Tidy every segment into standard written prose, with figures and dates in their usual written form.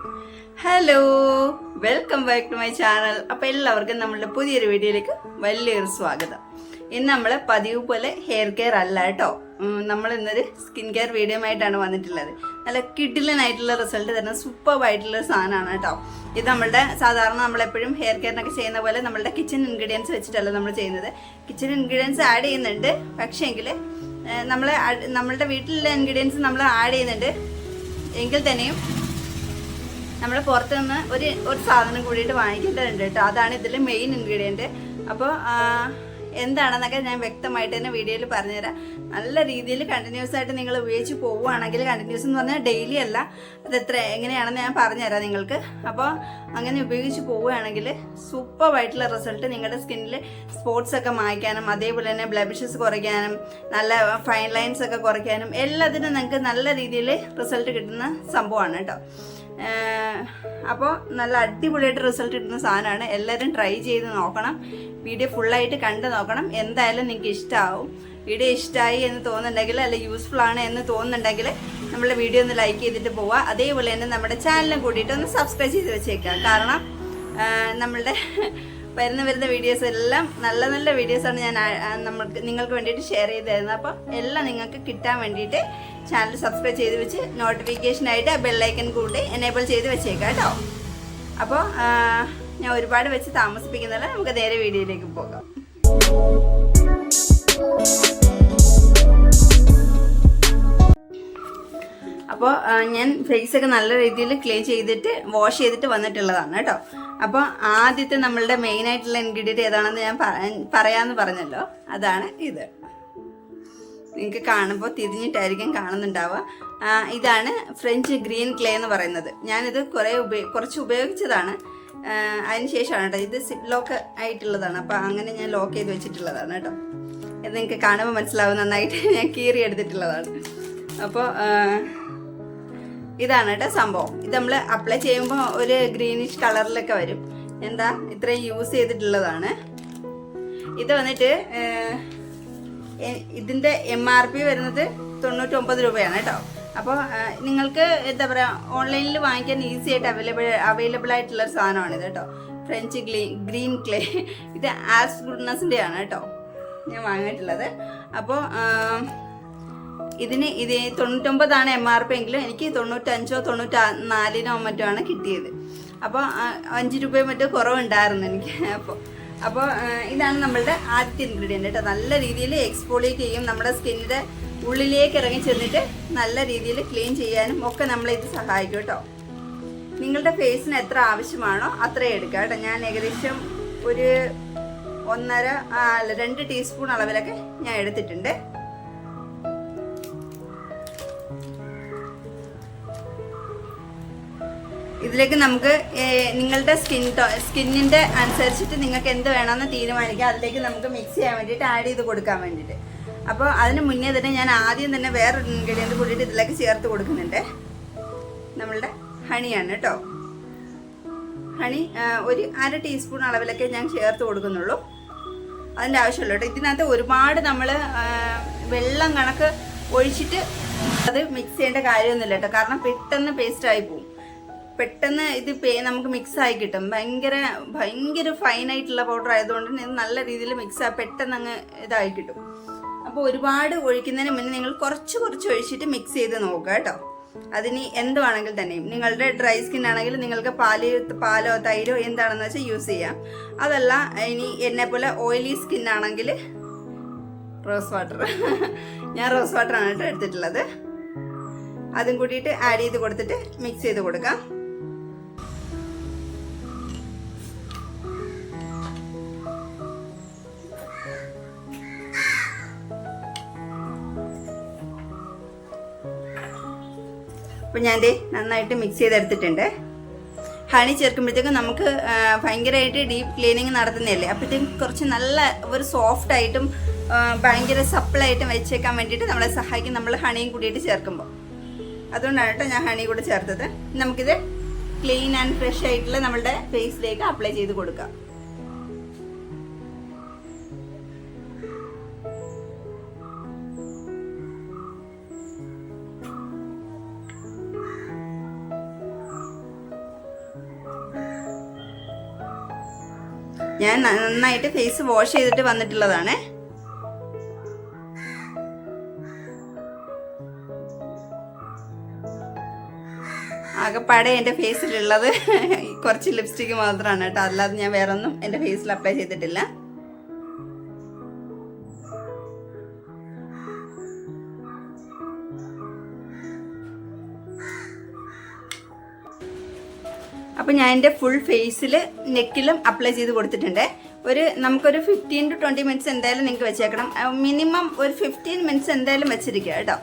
Hello, welcome back to my channel. അപ്പോൾ എല്ലാവർക്കും നമ്മളുടെ പുതിയൊരു വീഡിയോയിലേക്ക് വലിയൊരു സ്വാഗതം. ഇന്ന് നമ്മൾ പതിവ് പോലെ ഹെയർ കെയർ അല്ല കേട്ടോ, നമ്മൾ ഇന്നൊരു സ്കിൻ കെയർ വീഡിയോ ആയിട്ടാണ് വന്നിട്ടുള്ളത്. നല്ല കിഡിലനായിട്ടുള്ള റിസൾട്ട് തരുന്ന സൂപ്പറായിട്ടുള്ള സാധനമാണ് കേട്ടോ. ഇത് നമ്മളുടെ സാധാരണ നമ്മളെപ്പോഴും ഹെയർ കെയറിനൊക്കെ ചെയ്യുന്ന പോലെ നമ്മളുടെ കിച്ചൺ ഇൻഗ്രീഡിയൻസ് വെച്ചിട്ടല്ല നമ്മൾ ചെയ്യുന്നത്. കിച്ചൺ ഇൻഗ്രീഡിയൻസ് ആഡ് ചെയ്യുന്നുണ്ട്, പക്ഷേങ്കിൽ നമ്മളുടെ വീട്ടിലുള്ള ഇൻഗ്രീഡിയൻസ് നമ്മൾ ആഡ് ചെയ്യുന്നുണ്ട് എങ്കിൽ തന്നെയും നമ്മൾ പുറത്തു നിന്ന് ഒരു സാധനം കൂടിയിട്ട് വാങ്ങിക്കേണ്ടതുണ്ട് കേട്ടോ. അതാണ് ഇതിൽ മെയിൻ ഇൻഗ്രീഡിയൻറ്റ്. അപ്പോൾ എന്താണെന്നൊക്കെ ഞാൻ വ്യക്തമായിട്ട് തന്നെ വീഡിയോയിൽ പറഞ്ഞുതരാം. നല്ല രീതിയിൽ കണ്ടിന്യൂസ് ആയിട്ട് നിങ്ങൾ ഉപയോഗിച്ച് പോവുകയാണെങ്കിൽ, കണ്ടിന്യൂസ് എന്ന് പറഞ്ഞാൽ ഡെയിലി അല്ല, അത് എങ്ങനെയാണെന്ന് ഞാൻ പറഞ്ഞുതരാം നിങ്ങൾക്ക്. അപ്പോൾ അങ്ങനെ ഉപയോഗിച്ച് പോവുകയാണെങ്കിൽ സൂപ്പറായിട്ടുള്ള റിസൾട്ട്, നിങ്ങളുടെ സ്കിന്നിൽ സ്പോട്ട്സ് ഒക്കെ മായ്ക്കാനും അതേപോലെ തന്നെ ബ്ലെമിഷസ് കുറയ്ക്കാനും നല്ല ഫൈൻ ലൈൻസ് ഒക്കെ കുറയ്ക്കാനും എല്ലാത്തിനും നിങ്ങൾക്ക് നല്ല രീതിയിൽ റിസൾട്ട് കിട്ടുന്ന സംഭവമാണ് കേട്ടോ. അപ്പോൾ നല്ല അടിപൊളിയായിട്ട് റിസൾട്ട് കിട്ടുന്ന സാധനമാണ്. എല്ലാവരും ട്രൈ ചെയ്ത് നോക്കണം, വീഡിയോ ഫുള്ളായിട്ട് കണ്ടു നോക്കണം. എന്തായാലും നിങ്ങൾക്ക് ഇഷ്ടമാവും. വീഡിയോ ഇഷ്ടമായി എന്ന് തോന്നുന്നുണ്ടെങ്കിൽ, അല്ല യൂസ്ഫുൾ ആണ് എന്ന് തോന്നുന്നുണ്ടെങ്കിൽ നമ്മളെ വീഡിയോ ഒന്ന് ലൈക്ക് ചെയ്തിട്ട് പോവുക. അതേപോലെ തന്നെ നമ്മുടെ ചാനലും കൂടിയിട്ട് ഒന്ന് സബ്സ്ക്രൈബ് ചെയ്ത് വെച്ചേക്കുക. കാരണം നമ്മളുടെ വരുന്ന വീഡിയോസ് എല്ലാം നല്ല നല്ല വീഡിയോസാണ് ഞാൻ നിങ്ങൾക്ക് വേണ്ടിയിട്ട് ഷെയർ ചെയ്ത് തരുന്നത്. അപ്പോൾ എല്ലാം നിങ്ങൾക്ക് കിട്ടാൻ വേണ്ടിയിട്ട് ചാനൽ സബ്സ്ക്രൈബ് ചെയ്ത് വെച്ച് നോട്ടിഫിക്കേഷനായിട്ട് ആ ബെല്ലൈക്കൻ കൂടി എനേബിൾ ചെയ്ത് വെച്ചേക്കാം കേട്ടോ. അപ്പോൾ ഞാൻ ഒരുപാട് വെച്ച് താമസിപ്പിക്കുന്നില്ല, നമുക്ക് നേരെ വീഡിയോയിലേക്ക് പോകാം. അപ്പോൾ ഞാൻ ഫേസൊക്കെ നല്ല രീതിയിൽ ക്ലീൻ ചെയ്തിട്ട് വാഷ് ചെയ്തിട്ട് വന്നിട്ടുള്ളതാണ് കേട്ടോ. അപ്പോൾ ആദ്യത്തെ നമ്മളുടെ മെയിനായിട്ടുള്ള ഇൻഗ്രീഡിയൻറ്റ് ഏതാണെന്ന് ഞാൻ പറയാമെന്ന് പറഞ്ഞല്ലോ, അതാണ് ഇത്. നിങ്ങൾക്ക് കാണുമ്പോൾ തിരിഞ്ഞിട്ടായിരിക്കും കാണുന്നുണ്ടാവുക. ഇതാണ് ഫ്രഞ്ച് ഗ്രീൻ ക്ലേ എന്ന് പറയുന്നത്. ഞാനിത് കുറച്ച് ഉപയോഗിച്ചതാണ്, അതിന് ശേഷമാണ് കേട്ടോ. ഇത് സിപ്പ് ലോക്ക് ആയിട്ടുള്ളതാണ്, അപ്പോൾ അങ്ങനെ ഞാൻ ലോക്ക് ചെയ്ത് വെച്ചിട്ടുള്ളതാണ് കേട്ടോ. ഇത് നിങ്ങൾക്ക് കാണുമ്പോൾ മനസ്സിലാവും, നന്നായിട്ട് ഞാൻ കീറി എടുത്തിട്ടുള്ളതാണ്. അപ്പോൾ ഇതാണ് കേട്ടോ സംഭവം. ഇത് നമ്മൾ അപ്ലൈ ചെയ്യുമ്പോൾ ഒരു ഗ്രീനിഷ് കളറിലൊക്കെ വരും. എന്താ ഇത്രയും യൂസ് ചെയ്തിട്ടുള്ളതാണ്. ഇത് വന്നിട്ട് ഇതിൻ്റെ MRP വരുന്നത് 99 രൂപയാണ് കേട്ടോ. അപ്പോൾ നിങ്ങൾക്ക് എന്താ പറയുക, ഓൺലൈനിൽ വാങ്ങിക്കാൻ ഈസി ആയിട്ട് അവൈലബിൾ ആയിട്ടുള്ളൊരു സാധനമാണിത് കേട്ടോ. French green clay. ഇത് ആസ് ഗുഡ്നസിൻ്റെ ആണ് കേട്ടോ ഞാൻ വാങ്ങിയിട്ടുള്ളത്. അപ്പോൾ ഇത് 99 MRP എങ്കിലും എനിക്ക് 95 94 മറ്റോ ആണ് കിട്ടിയത്. അപ്പോൾ 5 രൂപയോ മറ്റോ കുറവുണ്ടായിരുന്നു എനിക്ക്. അപ്പോൾ ഇതാണ് നമ്മളുടെ ആദ്യത്തെ ഇൻഗ്രീഡിയൻറ്റ് കേട്ടോ. നല്ല രീതിയിൽ എക്സ്ഫോളിയേറ്റ് ചെയ്യും, നമ്മുടെ സ്കിന്നിൻ്റെ ഉള്ളിലേക്ക് ഇറങ്ങി ചെന്നിട്ട് നല്ല രീതിയിൽ ക്ലീൻ ചെയ്യാനും ഒക്കെ നമ്മളെ ഇത് സഹായിക്കും കേട്ടോ. നിങ്ങളുടെ ഫേസിന് എത്ര ആവശ്യമാണോ അത്രയും എടുക്കുക കേട്ടോ. ഞാൻ ഏകദേശം ഒരു 2 ടീസ്പൂൺ അളവിലൊക്കെ ഞാൻ എടുത്തിട്ടുണ്ട്. ഇതിലേക്ക് നമുക്ക് നിങ്ങളുടെ സ്കിന്നിൻ്റെ അനുസരിച്ചിട്ട് നിങ്ങൾക്ക് എന്ത് വേണമെന്ന് തീരുമാനിക്കാം. അതിലേക്ക് നമുക്ക് മിക്സ് ചെയ്യാൻ വേണ്ടിയിട്ട്, ആഡ് ചെയ്ത് കൊടുക്കാൻ വേണ്ടിയിട്ട്. അപ്പോൾ അതിന് മുന്നേ തന്നെ ഞാൻ ആദ്യം തന്നെ വേറൊരു ഇൻഗ്രീഡിയൻറ്റ് കൂടിയിട്ട് ഇതിലേക്ക് ചേർത്ത് കൊടുക്കുന്നുണ്ട്. നമ്മളുടെ ഹണിയാണ് കേട്ടോ. ഹണി ഒരു 1/2 ടീസ്പൂൺ അളവിലൊക്കെ ഞാൻ ചേർത്ത് കൊടുക്കുന്നുള്ളൂ. അതിൻ്റെ ആവശ്യമുള്ളൂ കേട്ടോ. ഇതിനകത്ത് ഒരുപാട് നമ്മൾ വെള്ളം കണക്ക് ഒഴിച്ചിട്ട് അത് മിക്സ് ചെയ്യേണ്ട കാര്യമൊന്നുമില്ല കേട്ടോ. കാരണം പെട്ടെന്ന് പേസ്റ്റായി പോകും. പെട്ടെന്ന് ഇത് നമുക്ക് മിക്സായി കിട്ടും. ഭയങ്കര ഫൈനായിട്ടുള്ള പൗഡർ ആയതുകൊണ്ട് നല്ല രീതിയിൽ പെട്ടെന്ന് അങ്ങ് ഇതായി കിട്ടും. അപ്പോൾ ഒരുപാട് ഒഴിക്കുന്നതിന് മുന്നേ നിങ്ങൾ കുറച്ച് ഒഴിച്ചിട്ട് മിക്സ് ചെയ്ത് നോക്കുക കേട്ടോ. അതിന് എന്തുവാണെങ്കിൽ തന്നെയും, നിങ്ങളുടെ ഡ്രൈ സ്കിൻ ആണെങ്കിൽ നിങ്ങൾക്ക് പാലോ തൈരോ എന്താണെന്ന് വെച്ചാൽ യൂസ് ചെയ്യാം. അതല്ല ഇനി എന്നെ പോലെ ഓയിലി സ്കിൻ ആണെങ്കിൽ റോസ് വാട്ടർ. ഞാൻ റോസ് വാട്ടറാണ് കേട്ടോ എടുത്തിട്ടുള്ളത്. അതും കൂടിയിട്ട് ആഡ് ചെയ്ത് കൊടുത്തിട്ട് മിക്സ് ചെയ്ത് കൊടുക്കാം. അപ്പോൾ ഞാൻ നന്നായിട്ട് മിക്സ് ചെയ്തെടുത്തിട്ടുണ്ട്. ഹണി ചേർക്കുമ്പോഴത്തേക്കും നമുക്ക് ഭയങ്കരമായിട്ട് ഡീപ്പ് ക്ലീനിങ് നടത്തുന്നതല്ലേ, അപ്പോഴത്തേക്കും കുറച്ച് നല്ല ഒരു സോഫ്റ്റായിട്ടും ഭയങ്കര സപ്പിളായിട്ടും വെച്ചേക്കാൻ വേണ്ടിയിട്ട് നമ്മളെ സഹായിക്കും, നമ്മൾ ഹണിയും കൂടിയിട്ട് ചേർക്കുമ്പോൾ. അതുകൊണ്ടാണ് കേട്ടോ ഞാൻ ഹണി കൂടെ ചേർത്തത്. നമുക്കിത് ക്ലീൻ ആൻഡ് ഫ്രഷ് ആയിട്ടുള്ള നമ്മളുടെ ഫേസിലേക്ക് അപ്ലൈ ചെയ്ത് കൊടുക്കാം. ഞാൻ നന്നായിട്ട് ഫേസ് വാഷ് ചെയ്തിട്ട് വന്നിട്ടുള്ളതാണ്. ആകെപ്പാടെ എൻ്റെ ഫേസിലുള്ളത് കുറച്ച് ലിപ്സ്റ്റിക്ക് മാത്രമാണ് കേട്ടോ, അല്ലാതെ ഞാൻ വേറെ ഒന്നും എൻ്റെ ഫേസിൽ അപ്ലൈ ചെയ്തിട്ടില്ല. അപ്പോൾ ഞാൻ എൻ്റെ ഫുൾ ഫേസിൽ നെക്കിലും അപ്ലൈ ചെയ്ത് കൊടുത്തിട്ടുണ്ട്. നമുക്കൊരു 15 to 20 മിനിറ്റ്സ് എന്തായാലും നിങ്ങൾക്ക് വെച്ചേക്കണം. മിനിമം ഒരു 15 മിനിറ്റ്സ് എന്തായാലും വെച്ചിരിക്കുക കേട്ടോ.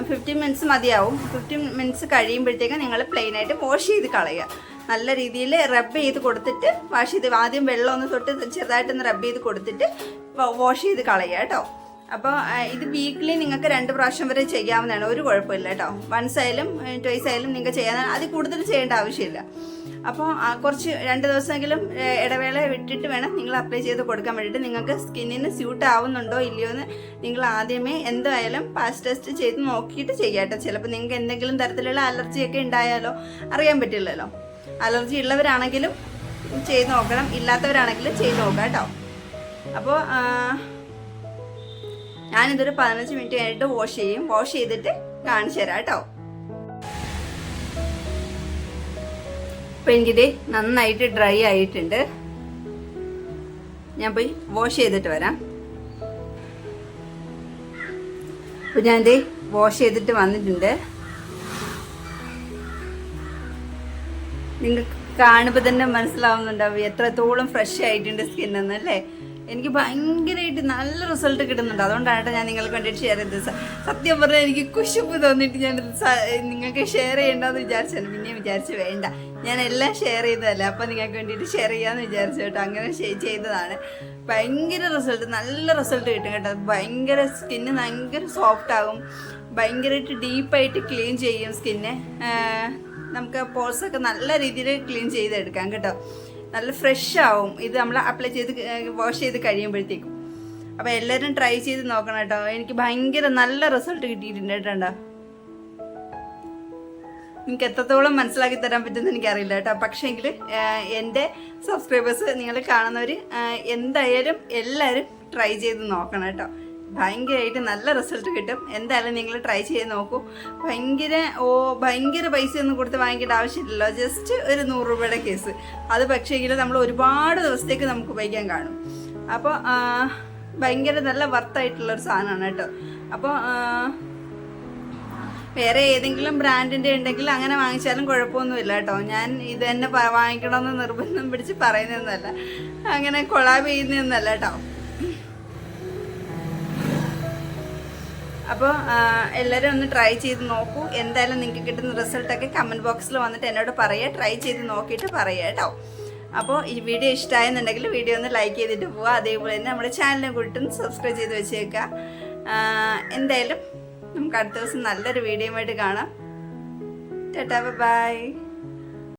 15 മിനിറ്റ്സ് മതിയാവും. 15 മിനിറ്റ്സ് കഴിയുമ്പോഴത്തേക്കും നിങ്ങൾ പ്ലെയിനായിട്ട് വാഷ് ചെയ്ത് കളയുക. നല്ല രീതിയിൽ റബ്ബ് ചെയ്ത് കൊടുത്തിട്ട് വാഷ് ചെയ്ത്, ആദ്യം വെള്ളം ഒന്ന് തൊട്ട് ചെറുതായിട്ടൊന്ന് റബ്ബ് ചെയ്ത് കൊടുത്തിട്ട് വാഷ് ചെയ്ത് കളയുക കേട്ടോ. അപ്പോൾ ഇത് വീക്ക്ലി നിങ്ങൾക്ക് 2 പ്രാവശ്യം വരെ ചെയ്യാവുന്നതാണ്, ഒരു കുഴപ്പമില്ല കേട്ടോ. വൺസ് ആയാലും ട്വൈസ് ആയാലും നിങ്ങൾക്ക് ചെയ്യാൻ, അതിൽ കൂടുതൽ ചെയ്യേണ്ട ആവശ്യമില്ല. അപ്പോൾ കുറച്ച് 2 ദിവസമെങ്കിലും ഇടവേള വിട്ടിട്ട് വേണം നിങ്ങൾ അപ്ലൈ ചെയ്ത് കൊടുക്കാൻ വേണ്ടിയിട്ട്. നിങ്ങൾക്ക് സ്കിന്നിന് സ്യൂട്ട് ആവുന്നുണ്ടോ ഇല്ലയോ എന്ന് നിങ്ങൾ ആദ്യമേ എന്തായാലും പാച്ച് ടെസ്റ്റ് ചെയ്ത് നോക്കിയിട്ട് ചെയ്യാട്ടോ. ചിലപ്പോൾ നിങ്ങൾക്ക് എന്തെങ്കിലും തരത്തിലുള്ള അലർജിയൊക്കെ ഉണ്ടായാലോ അറിയാൻ പറ്റില്ലല്ലോ. അലർജി ഉള്ളവരാണെങ്കിലും ചെയ്ത് നോക്കണം, ഇല്ലാത്തവരാണെങ്കിലും ചെയ്ത് നോക്കാം കേട്ടോ. അപ്പോൾ ഞാനിതൊരു 15 മിനിറ്റ് കഴിഞ്ഞിട്ട് വാഷ് ചെയ്യും. വാഷ് ചെയ്തിട്ട് കാണിച്ചു തരാം കേട്ടോ. അപ്പോൾ എനിക്കിത് നന്നായിട്ട് ഡ്രൈ ആയിട്ടുണ്ട്. ഞാൻ പോയി വാഷ് ചെയ്തിട്ട് വരാം. അപ്പോൾ ഞാനിത് വാഷ് ചെയ്തിട്ട് വന്നിട്ടുണ്ട്. നിങ്ങൾക്ക് കാണുമ്പോൾ തന്നെ മനസ്സിലാവുന്നുണ്ടാവും എത്രത്തോളം ഫ്രഷ് ആയിട്ടുണ്ട് സ്കിന്നെന്നല്ലേ. എനിക്ക് ഭയങ്കരമായിട്ട് നല്ല റിസൾട്ട് കിട്ടുന്നുണ്ട്. അതുകൊണ്ടാണ് ഞാൻ നിങ്ങൾക്ക് വേണ്ടിയിട്ട് ഷെയർ ചെയ്തത്. സത്യം പറഞ്ഞാൽ എനിക്ക് കുശുമ്പ് തോന്നിയിട്ട് ഞാൻ നിങ്ങൾക്ക് ഷെയർ ചെയ്യേണ്ടെന്ന് വിചാരിച്ചാണ്. പിന്നെ വിചാരിച്ച് വേണ്ട, ഞാൻ എല്ലാം ഷെയർ ചെയ്തതല്ലേ, അപ്പോൾ നിങ്ങൾക്ക് വേണ്ടിയിട്ട് ഷെയർ ചെയ്യാമെന്ന് വിചാരിച്ചു കേട്ടോ. അങ്ങനെ ചെയ്തതാണ്. ഭയങ്കര റിസൾട്ട്, നല്ല റിസൾട്ട് കിട്ടും കേട്ടോ. ഭയങ്കര സ്കിന്ന് ഭയങ്കര സോഫ്റ്റ് ആകും, ഭയങ്കരമായിട്ട് ഡീപ്പായിട്ട് ക്ലീൻ ചെയ്യും സ്കിന്നെ. നമുക്ക് പോൾസൊക്കെ നല്ല രീതിയിൽ ക്ലീൻ ചെയ്തെടുക്കാം കേട്ടോ. നല്ല ഫ്രഷ് ആവും ഇത് നമ്മൾ അപ്ലൈ ചെയ്ത് വാഷ് ചെയ്ത് കഴിയുമ്പോഴത്തേക്കും. അപ്പോൾ എല്ലാവരും ട്രൈ ചെയ്ത് നോക്കണം കേട്ടോ. എനിക്ക് ഭയങ്കര നല്ല റിസൾട്ട് കിട്ടിയിട്ടുണ്ട് കേട്ടോ. നിങ്ങൾക്ക് എത്രത്തോളം മനസ്സിലാക്കി തരാൻ പറ്റുമെന്ന് എനിക്കറിയില്ല കേട്ടോ. പക്ഷേങ്കിൽ എൻ്റെ സബ്സ്ക്രൈബേഴ്സ് നിങ്ങൾ കാണുന്നവർ എന്തായാലും എല്ലാവരും ട്രൈ ചെയ്ത് നോക്കണം കേട്ടോ. ഭയങ്കരമായിട്ട് നല്ല റിസൾട്ട് കിട്ടും. എന്തായാലും നിങ്ങൾ ട്രൈ ചെയ്ത് നോക്കൂ. ഭയങ്കര പൈസയൊന്നും കൊടുത്ത് വാങ്ങിക്കേണ്ട ആവശ്യമില്ലല്ലോ. ജസ്റ്റ് ഒരു 100 രൂപയുടെ കേസ്. അത് പക്ഷേങ്കിൽ നമ്മൾ ഒരുപാട് ദിവസത്തേക്ക് നമുക്ക് ഉപയോഗിക്കാൻ കാണും. അപ്പോൾ ഭയങ്കര നല്ല വർത്തായിട്ടുള്ളൊരു സാധനമാണ് കേട്ടോ. അപ്പോൾ വേറെ ഏതെങ്കിലും ബ്രാൻഡിൻ്റെ ഉണ്ടെങ്കിൽ അങ്ങനെ വാങ്ങിച്ചാലും കുഴപ്പമൊന്നുമില്ല കേട്ടോ. ഞാൻ ഇത് തന്നെ വാങ്ങിക്കണമെന്ന് നിർബന്ധം പിടിച്ച് പറയുന്നതൊന്നുമല്ല, അങ്ങനെ കൊളാബ് ചെയ്യുന്നതൊന്നുമല്ല കേട്ടോ. അപ്പോൾ എല്ലാവരും ഒന്ന് ട്രൈ ചെയ്ത് നോക്കൂ. എന്തായാലും നിങ്ങൾക്ക് കിട്ടുന്ന റിസൾട്ടൊക്കെ കമൻറ്റ് ബോക്സിൽ വന്നിട്ട് എന്നോട് പറയുക. ട്രൈ ചെയ്ത് നോക്കിയിട്ട് പറയുക കേട്ടോ. അപ്പോൾ ഈ വീഡിയോ ഇഷ്ടമായെന്നുണ്ടെങ്കിൽ വീഡിയോ ഒന്ന് ലൈക്ക് ചെയ്തിട്ട് പോവുക. അതേപോലെ തന്നെ നമ്മുടെ ചാനലിനെ കൂട്ടിട്ട് സബ്സ്ക്രൈബ് ചെയ്ത് വെച്ചേക്കുക. എന്തായാലും നമുക്ക് അടുത്ത ദിവസം നല്ലൊരു വീഡിയോ ആയിട്ട് കാണാം. ടാറ്റാ, ബൈ.